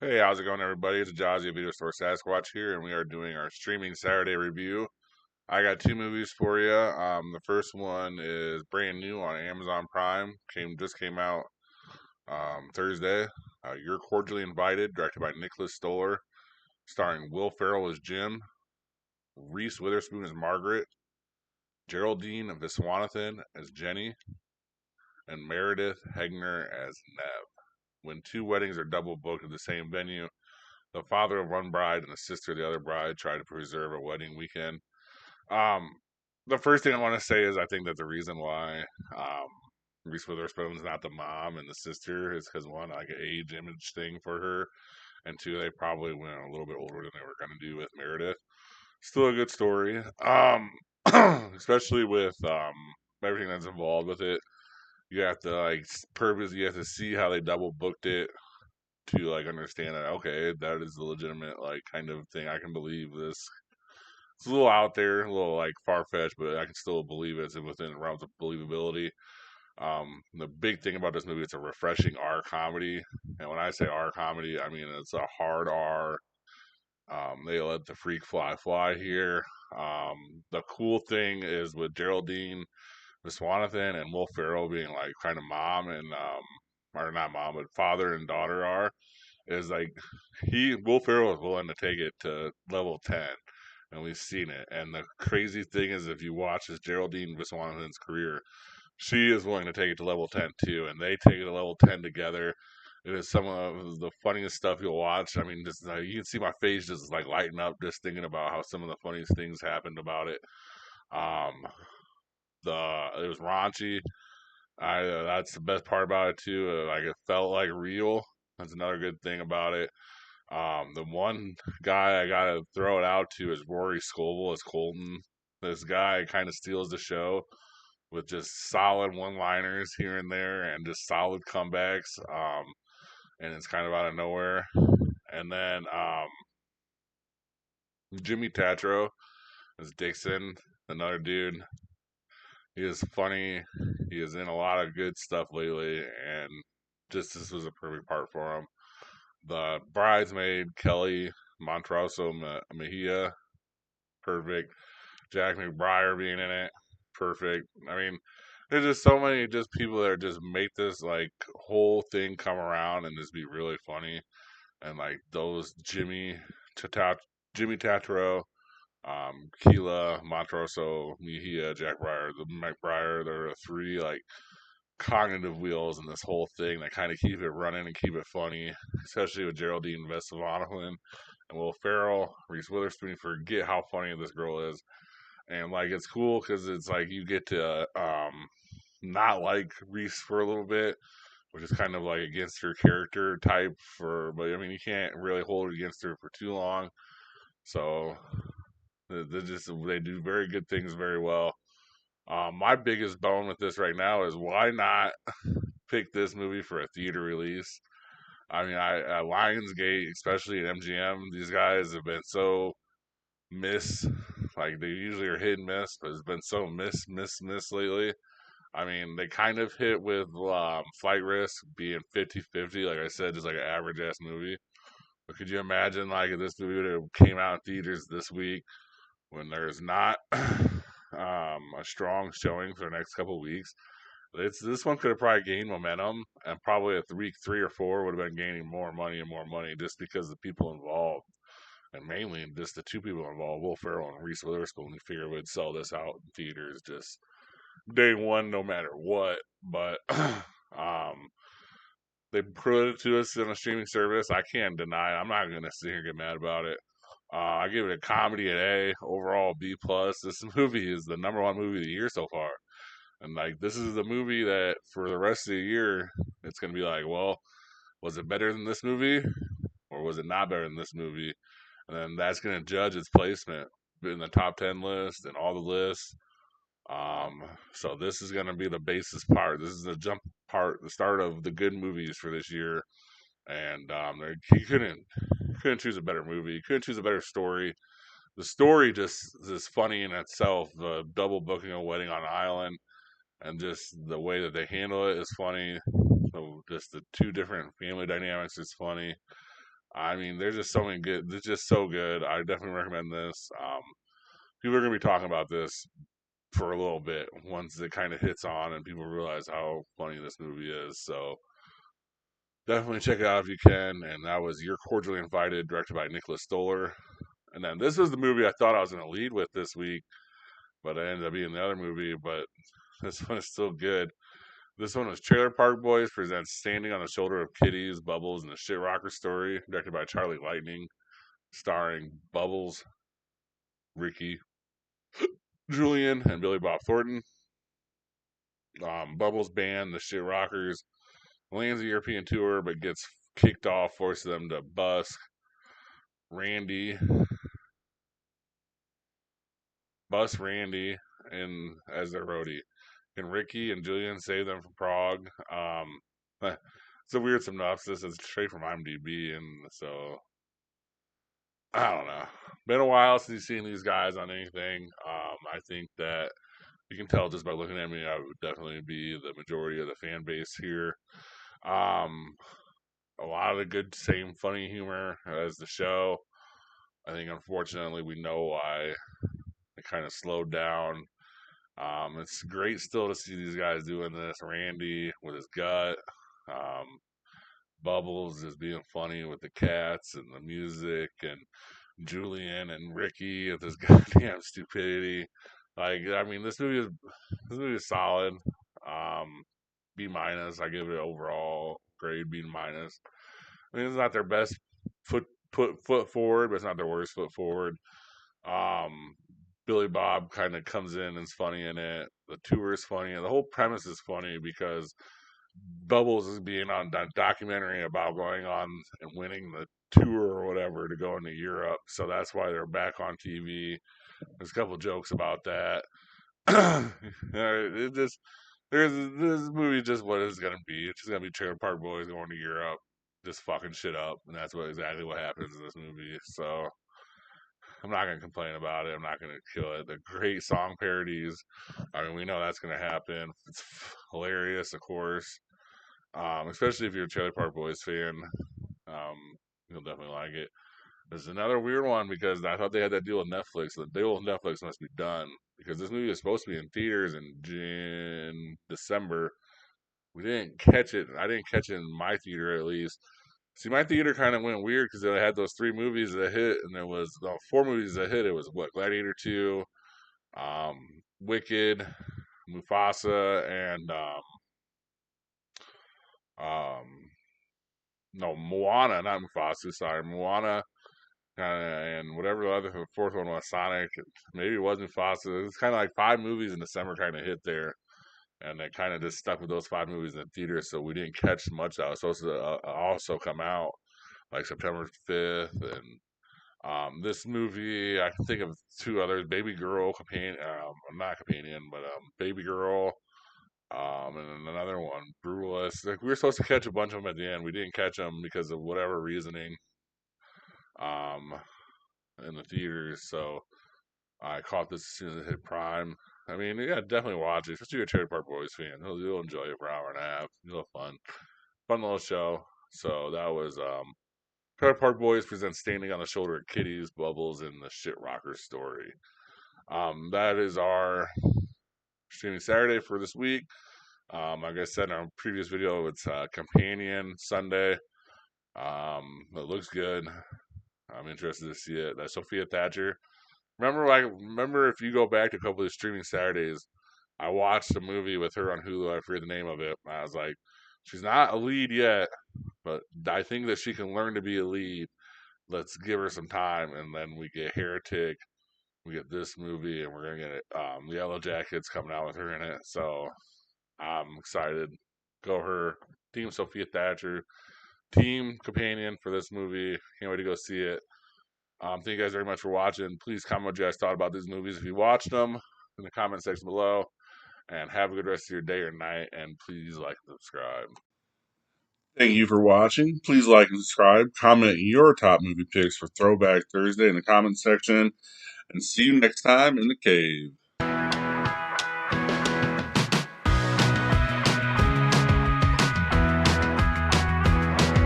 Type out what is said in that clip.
Hey, how's it going, everybody? It's Jazzy of Video Store Sasquatch here, and we are doing our streaming Saturday review. I got two movies for you. The first one is brand new on Amazon Prime. Just came out Thursday. You're Cordially Invited, directed by Nicholas Stoller, starring Will Ferrell as Jim, Reese Witherspoon as Margaret, Geraldine Viswanathan as Jenny, and Meredith Hegner as Nev. When two weddings are double booked at the same venue, the father of one bride and the sister of the other bride try to preserve a wedding weekend. Um, the first thing I want to say is I think that the reason why um, Reese Witherspoon's not the mom and the sister is because one, like an age image thing for her, and two, they probably went a little bit older than they were going to do with Meredith. Still a good story, especially with everything that's involved with it. You have to you have to see how they double booked it to like understand that okay, that is a legitimate like kind of thing. I can believe this. It's a little out there, a little like far fetched, but I can still believe it's within the realms of believability. The big thing about this movie, it's a refreshing R comedy, and when I say R comedy, I mean it's a hard R. They let the freak fly here. The cool thing is with Geraldine Viswanathan and Will Ferrell being like kind of mom and or not mom, but father and daughter are is like he Will Ferrell is willing to take it to level 10, and we've seen it. And the crazy thing is, if you watch his Geraldine Viswanathan's career, she is willing to take it to level 10 too, and they take it to level 10 together. It is some of the funniest stuff you'll watch. I mean, just you can see my face just like lighting up just thinking about how some of the funniest things happened about it. Um, it was raunchy. That's the best part about it too. Like it felt like real. That's another good thing about it. The one guy I gotta throw it out to is Rory Scovel as Colton. This guy kind of steals the show with just solid one-liners here and there and just solid comebacks. And it's kind of out of nowhere. And then Jimmy Tatro as Dixon, another dude. He is funny. He is in a lot of good stuff lately, and just this was a perfect part for him. The bridesmaid Kelly Montroso Mejia, perfect. Jack McBrayer being in it, perfect. I mean, there's just so many just people that just make this like whole thing come around and just be really funny. And like those Jimmy Tatro, Keela, Montroso, Mejia, Jack Breyer, the McBrayer, there are three like cognitive wheels in this whole thing that kind of keep it running and keep it funny, especially with Geraldine Vestavanovin and Will Ferrell, Reese Witherspoon. Forget how funny this girl is, and like it's cool because it's like you get to not like Reese for a little bit, which is kind of like against her character type for. But I mean, you can't really hold it against her for too long. So they do very good things very well. My biggest bone with this right now is why not pick this movie for a theater release? I mean, Lionsgate, especially at MGM, these guys have been so miss. Like they usually are hit and miss, but it's been so miss lately. I mean, they kind of hit with Flight Risk being 50-50, like I said, just like an average ass movie. But could you imagine like if this movie would have came out in theaters this week when there's not a strong showing for the next couple of weeks? This one could have probably gained momentum, and probably at week 3 or 4 would have been gaining more money and more money just because the people involved, and mainly just the two people involved, Will Ferrell and Reese Witherspoon, we figure would sell this out in theaters just day one, no matter what. But they put it to us on a streaming service. I can't deny it. I'm not gonna sit here and get mad about it. I give it a comedy at A, overall B plus. This movie is the number one movie of the year so far. And like this is the movie that for the rest of the year, it's gonna be like, well, was it better than this movie, or was it not better than this movie? And then that's gonna judge its placement in the top 10 list and all the lists. So this is gonna be the basis part. This is the jump part, the start of the good movies for this year. And he couldn't choose a better movie. He couldn't choose a better story. The story just is funny in itself. The double booking a wedding on an island and just the way that they handle it is funny. So just the two different family dynamics is funny. I mean, there's just so many good. It's just so good. I definitely recommend this. People are gonna be talking about this for a little bit once it kind of hits on and people realize how funny this movie is. So definitely check it out if you can. And that was You're Cordially Invited, directed by Nicholas Stoller. And then this was the movie I thought I was going to lead with this week, but it ended up being the other movie. But this one is still good. This one is Trailer Park Boys presents Standing on the Shoulder of Kitties, Bubbles, and the Shit Rocker Story, directed by Charlie Lightning, starring Bubbles, Ricky, Julian, and Billy Bob Thornton. Bubbles band, the Shit Rockers, lands a European tour but gets kicked off, forcing them to Randy, Randy, and as their roadie. And Ricky and Julian save them from Prague. It's a weird synopsis. It's straight from IMDb, and so I don't know. Been a while since you've seen these guys on anything. I think that you can tell just by looking at me, I would definitely be the majority of the fan base here. Um, a lot of the good, same funny humor as the show. I think unfortunately we know why it kind of slowed down. It's great still to see these guys doing this. Randy with his gut, um, Bubbles is being funny with the cats and the music, and Julian and Ricky with his goddamn stupidity. Like, I mean, this movie is solid. Um, B minus. I give it overall grade B minus. I mean, it's not their best foot forward, but it's not their worst foot forward. Um, Billy Bob kind of comes in and's funny in it. The tour is funny, and the whole premise is funny because Bubbles is being on a documentary about going on and winning the tour or whatever to go into Europe. So that's why they're back on TV. There's a couple jokes about that. It just there's this movie just what it's gonna be. It's just gonna be Trailer Park Boys going to Europe, just fucking shit up, and that's exactly what happens in this movie. So I'm not gonna complain about it. I'm not gonna kill it. The great song parodies. I mean, we know that's gonna happen. It's hilarious, of course. Especially if you're a Trailer Park Boys fan. You'll definitely like it. There's another weird one because I thought they had that deal with Netflix. The deal with Netflix must be done because this movie is supposed to be in theaters in December. We didn't catch it. I didn't catch it in my theater at least. See, my theater kind of went weird because they had those three movies that hit, and there was four movies that hit. It was what Gladiator 2, Wicked, Mufasa, and um, no Moana, not Mufasa. Sorry, Moana, and whatever the other the fourth one was, Sonic. Maybe it wasn't Mufasa. It's kind of like five movies in December kind of hit there, and they kind of just stuck with those five movies in the theater, so we didn't catch much that was supposed to also come out like September 5th. And this movie, I can think of two others: Baby Girl, companion, not companion, but Baby Girl, and then another one, Brutalist. Like we were supposed to catch a bunch of them at the end. We didn't catch them because of whatever reasoning um, in the theaters. So I caught this as soon as it hit Prime. I mean, yeah, definitely watch it. Especially if you're a Cherry Park Boys fan, you'll enjoy it for an hour and a half. It's a fun little show. So that was Trailer Park Boys presents Standing on the Shoulder of Kitties, Bubbles, and the Shit Rocker Story. That is our streaming Saturday for this week. Like I said in our previous video, it's Companion Sunday. It looks good. I'm interested to see it. That's Sophia Thatcher. Remember if you go back to a couple of the streaming Saturdays, I watched a movie with her on Hulu. I forget the name of it. I was like, she's not a lead yet, but I think that she can learn to be a lead. Let's give her some time, and then we get Heretic, we get this movie, and we're gonna get the Yellow Jackets coming out with her in it. So I'm excited. Go her. Team Sophia Thatcher. Team Companion for this movie. Can't wait to go see it. Thank you guys very much for watching. Please comment what you guys thought about these movies if you watched them in the comment section below. And have a good rest of your day or night. And please like and subscribe. Thank you for watching. Please like and subscribe. Comment your top movie picks for Throwback Thursday in the comment section. And see you next time in the cave.